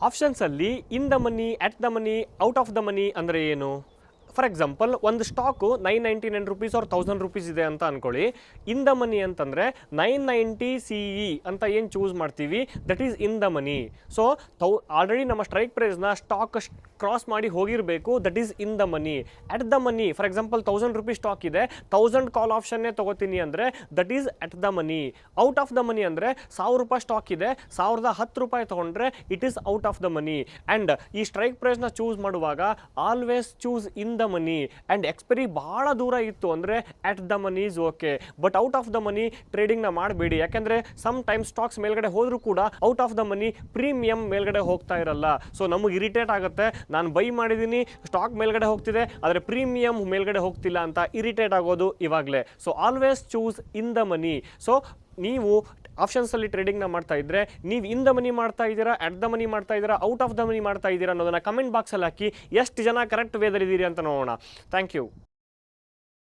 ಆಪ್ಷನ್ಸಲ್ಲಿ in the money, at the money, out of the money ಅಂದರೆ ಏನು? For example ಒಂದು stock 999 rupees ಅವ್ರ 1000 rupees ಇದೆ ಅಂತ ಅನ್ಕೊಳ್ಳಿ. ಇನ್ ದ ಮನಿ ಅಂತಂದರೆ 990 CE ಅಂತ ಏನು ಚೂಸ್ ಮಾಡ್ತೀವಿ, that is in the money. So already ನಮ್ಮ ಸ್ಟ್ರೈಕ್ ಪ್ರೈಸ್ನ ಸ್ಟಾಕ್ ಕ್ರಾಸ್ ಮಾಡಿ ಹೋಗಿರಬೇಕು, that is in the money. At the money for example 1000 rupees stock ಇದೆ, 1000 ಕಾಲ್ ಆಪ್ಷನ್ನೇ ತೊಗೋತೀನಿ ಅಂದರೆ that is at the money. Out of the money ಅಂದರೆ 1000 ರೂಪಾಯಿ ಸ್ಟಾಕ್ ಇದೆ, 1010 ರೂಪಾಯಿ ತೊಗೊಂಡ್ರೆ it is out of the money. And ಈ ಸ್ಟ್ರೈಕ್ ಪ್ರೈಸ್ನ ಚೂಸ್ ಮಾಡುವಾಗ always choose in the money. And expiry ಭಾಳ ದೂರ ಇತ್ತು ಅಂದರೆ at the money is okay, but out of the money ಟ್ರೇಡಿಂಗ್ನ ಮಾಡಬೇಡಿ. ಯಾಕೆಂದರೆ ಸಮ್ ಟೈಮ್ ಸ್ಟಾಕ್ಸ್ ಮೇಲ್ಗಡೆ ಹೋದರೂ ಕೂಡ out of the money premium ಮೇಲ್ಗಡೆ ಹೋಗ್ತಾ ಇರಲ್ಲ. ಸೊ ನಮಗೆ ಇರಿಟೇಟ್ ಆಗುತ್ತೆ, ನಾನು ಬೈ ಮಾಡಿದ್ದೀನಿ, ಸ್ಟಾಕ್ ಮೇಲ್ಗಡೆ ಹೋಗ್ತಿದೆ ಆದರೆ ಪ್ರೀಮಿಯಂ ಮೇಲ್ಗಡೆ ಹೋಗ್ತಿಲ್ಲ ಅಂತ ಇರಿಟೇಟ್ ಆಗೋದು ಇವಾಗಲೇ. So always choose in the money. So ನೀವು ಆಪ್ಷನ್ಸಲ್ಲಿ ಟ್ರೇಡಿಂಗ್ನ ಮಾಡ್ತಾ ಇದ್ದರೆ ನೀವು ಇನ್ ದ ಮನಿ ಮಾಡ್ತಾ ಇದ್ದೀರಾ, ಅಟ್ ದ ಮನಿ ಮಾಡ್ತಾ ಇದ್ದೀರಾ, ಔಟ್ ಆಫ್ ದ ಮನಿ ಮಾಡ್ತಾ ಇದ್ದೀರಾ ಅನ್ನೋದನ್ನು ಕಮೆಂಟ್ ಬಾಕ್ಸಲ್ಲಿ ಹಾಕಿ. ಎಷ್ಟು ಜನ ಕರೆಕ್ಟ್ ವೇದಲ್ಲಿದ್ದೀರಿ ಅಂತ ನೋಡೋಣ. Thank you.